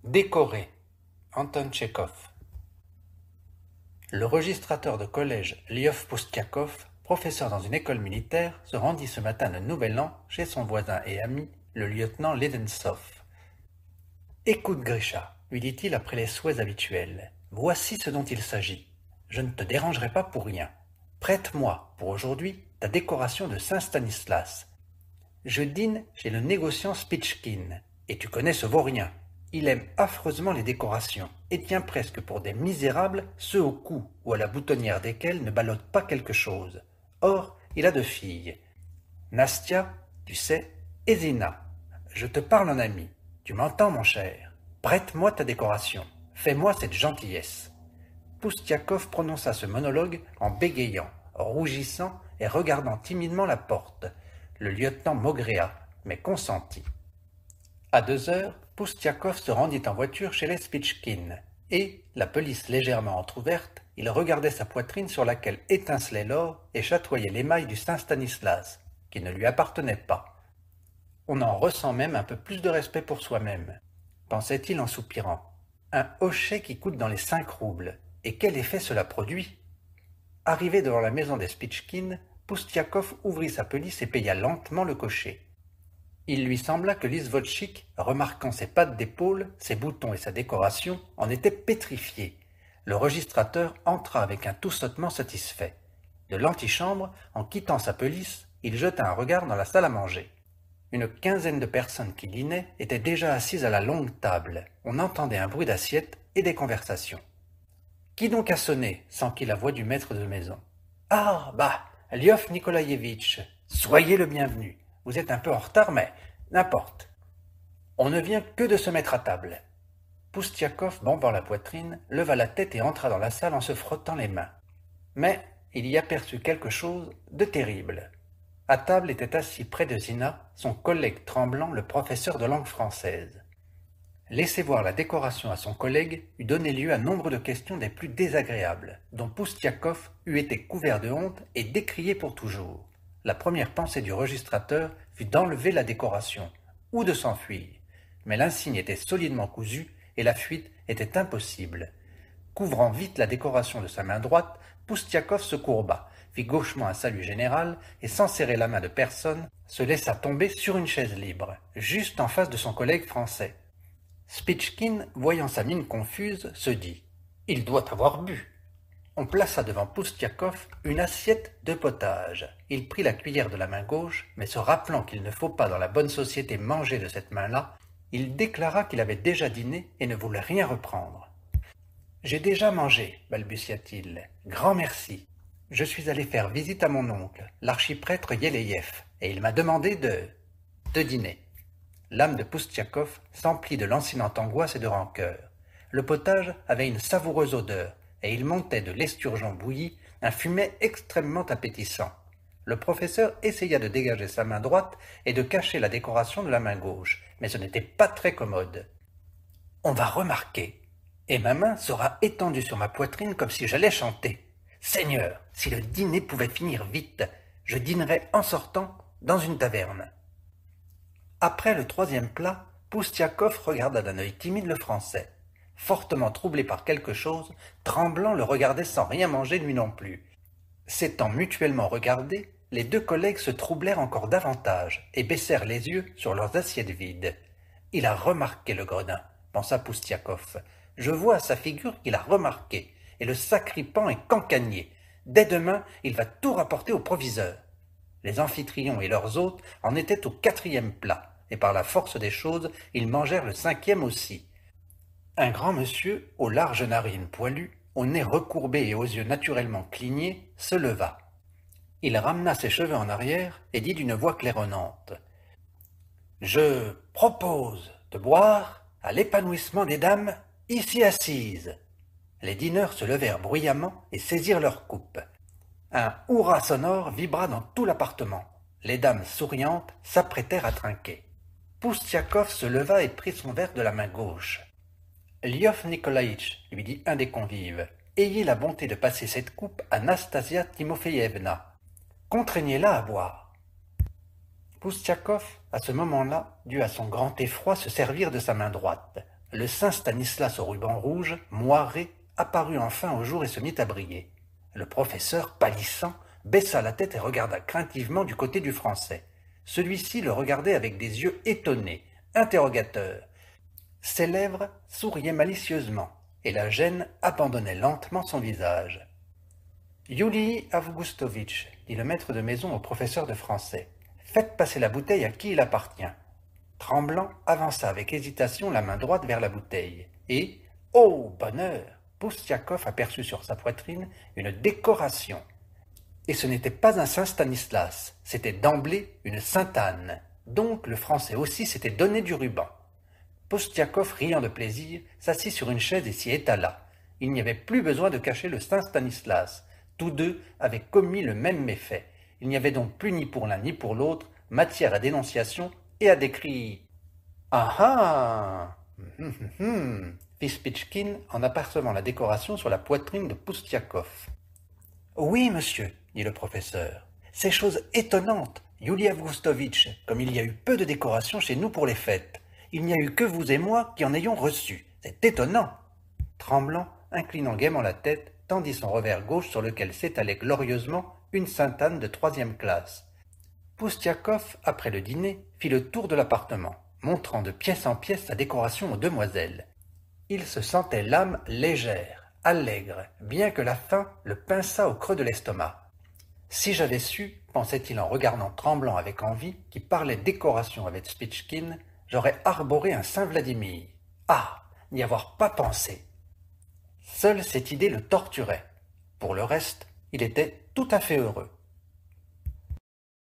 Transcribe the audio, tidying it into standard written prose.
Décoré, Anton Tchekhov. Le registrateur de collège Lyov Poustiakov, professeur dans une école militaire, se rendit ce matin de Nouvel An chez son voisin et ami, le lieutenant Ledensov. « Écoute, Grisha, lui dit-il après les souhaits habituels, voici ce dont il s'agit. Je ne te dérangerai pas pour rien. Prête-moi, pour aujourd'hui, ta décoration de Saint-Stanislas. Je dîne chez le négociant Spitchkin, et tu connais ce vaurien. Il aime affreusement les décorations, et tient presque pour des misérables ceux au cou ou à la boutonnière desquels ne ballotte pas quelque chose. Or, il a 2 filles. Nastia, tu sais, et Zina. Je te parle en ami. Tu m'entends, mon cher? Prête-moi ta décoration. Fais-moi cette gentillesse. » Poustiakov prononça ce monologue en bégayant, rougissant et regardant timidement la porte. Le lieutenant maugréa, mais consentit. À 2 heures, Poustiakov se rendit en voiture chez les Spitchkin, et, la pelisse légèrement entr'ouverte, il regardait sa poitrine sur laquelle étincelait l'or et chatoyait l'émail du Saint-Stanislas, qui ne lui appartenait pas. On en ressent même un peu plus de respect pour soi-même, pensait-il en soupirant. Un hochet qui coûte dans les 5 roubles, et quel effet cela produit? Arrivé devant la maison des Spitchkin, Poustiakov ouvrit sa pelisse et paya lentement le cocher. Il lui sembla que l'izvotchik, remarquant ses pattes d'épaule, ses boutons et sa décoration, en était pétrifié. Le registrateur entra avec un toussotement satisfait. De l'antichambre, en quittant sa pelisse, il jeta un regard dans la salle à manger. Une quinzaine de personnes qui dînaient étaient déjà assises à la longue table. On entendait un bruit d'assiettes et des conversations. « Qui donc a sonné » s'enquit la voix du maître de maison. « Ah, bah, Lyov Nikolaïevitch, soyez le bienvenu. Vous êtes un peu en retard, mais n'importe. On ne vient que de se mettre à table. » Poustiakov, bombant la poitrine, leva la tête et entra dans la salle en se frottant les mains. Mais il y aperçut quelque chose de terrible. À table était assis près de Zina, son collègue tremblant, le professeur de langue française. Laisser voir la décoration à son collègue eût donné lieu à nombre de questions des plus désagréables, dont Poustiakov eût été couvert de honte et décrié pour toujours. La première pensée du registrateur fut d'enlever la décoration, ou de s'enfuir, mais l'insigne était solidement cousu et la fuite était impossible. Couvrant vite la décoration de sa main droite, Poustiakov se courba, fit gauchement un salut général et, sans serrer la main de personne, se laissa tomber sur une chaise libre, juste en face de son collègue français. Spitchkin, voyant sa mine confuse, se dit « Il doit avoir bu ». On plaça devant Poustiakov une assiette de potage. Il prit la cuillère de la main gauche, mais se rappelant qu'il ne faut pas dans la bonne société manger de cette main-là, il déclara qu'il avait déjà dîné et ne voulait rien reprendre. « J'ai déjà mangé, balbutia-t-il. Grand merci. Je suis allé faire visite à mon oncle, l'archiprêtre Yeleyev, et il m'a demandé de dîner. » L'âme de Poustiakov s'emplit de lancinante angoisse et de rancœur. Le potage avait une savoureuse odeur, et il montait de l'esturgeon bouilli un fumet extrêmement appétissant. Le professeur essaya de dégager sa main droite et de cacher la décoration de la main gauche, mais ce n'était pas très commode. « On va remarquer, et ma main sera étendue sur ma poitrine comme si j'allais chanter. Seigneur, si le dîner pouvait finir vite, je dînerais en sortant dans une taverne. » Après le 3e plat, Poustiakov regarda d'un œil timide le Français. Fortement troublé par quelque chose, Tremblant le regardait sans rien manger lui non plus. S'étant mutuellement regardés, les 2 collègues se troublèrent encore davantage et baissèrent les yeux sur leurs assiettes vides. « Il a remarqué le gredin, » pensa Poustiakov. « Je vois à sa figure qu'il a remarqué, et le sacripant est cancanier. Dès demain, il va tout rapporter au proviseur. » Les amphitryon et leurs hôtes en étaient au 4e plat, et par la force des choses, ils mangèrent le 5e aussi. Un grand monsieur, aux larges narines poilues, au nez recourbé et aux yeux naturellement clignés, se leva. Il ramena ses cheveux en arrière et dit d'une voix claironnante « Je propose de boire à l'épanouissement des dames ici assises. » Les dîneurs se levèrent bruyamment et saisirent leurs coupes. Un « hurrah » sonore vibra dans tout l'appartement. Les dames souriantes s'apprêtèrent à trinquer. Poustiakov se leva et prit son verre de la main gauche. « Lyov Nikolaïtch, lui dit un des convives, ayez la bonté de passer cette coupe à Nastasia Timofeïevna. Contraignez-la à boire. » Poustiakov, à ce moment-là, dut à son grand effroi se servir de sa main droite. Le saint Stanislas au ruban rouge, moiré, apparut enfin au jour et se mit à briller. Le professeur, pâlissant, baissa la tête et regarda craintivement du côté du Français. Celui-ci le regardait avec des yeux étonnés, interrogateurs. Ses lèvres souriaient malicieusement, et la gêne abandonnait lentement son visage. « Yuli Avgustovitch, dit le maître de maison au professeur de français, faites passer la bouteille à qui il appartient. » Tremblant avança avec hésitation la main droite vers la bouteille, et, ô bonheur, Poustiakov aperçut sur sa poitrine une décoration. Et ce n'était pas un saint Stanislas, c'était d'emblée une sainte Anne. Donc le Français aussi s'était donné du ruban. Poustiakov, riant de plaisir, s'assit sur une chaise et s'y étala. Il n'y avait plus besoin de cacher le saint Stanislas. Tous deux avaient commis le même méfait. Il n'y avait donc plus ni pour l'un ni pour l'autre matière à dénonciation et à des cris. « Ah ah !» fit Spitchkin en apercevant la décoration sur la poitrine de Poustiakov. « Oui, monsieur, dit le professeur. C'est chose étonnante, Yuli Avgustovitch, comme il y a eu peu de décorations chez nous pour les fêtes. Il n'y a eu que vous et moi qui en ayons reçu. C'est étonnant. » Tremblant, inclinant gaiement la tête, tendit son revers gauche sur lequel s'étalait glorieusement une Sainte-Anne de 3e classe. Poustiakov, après le dîner, fit le tour de l'appartement, montrant de pièce en pièce sa décoration aux demoiselles. Il se sentait l'âme légère, allègre, bien que la faim le pinçât au creux de l'estomac. Si j'avais su, pensait-il en regardant Tremblant avec envie, qui parlait décoration avec Spitchkin, j'aurais arboré un Saint-Vladimir. Ah, n'y avoir pas pensé. Seule cette idée le torturait. Pour le reste, il était tout à fait heureux.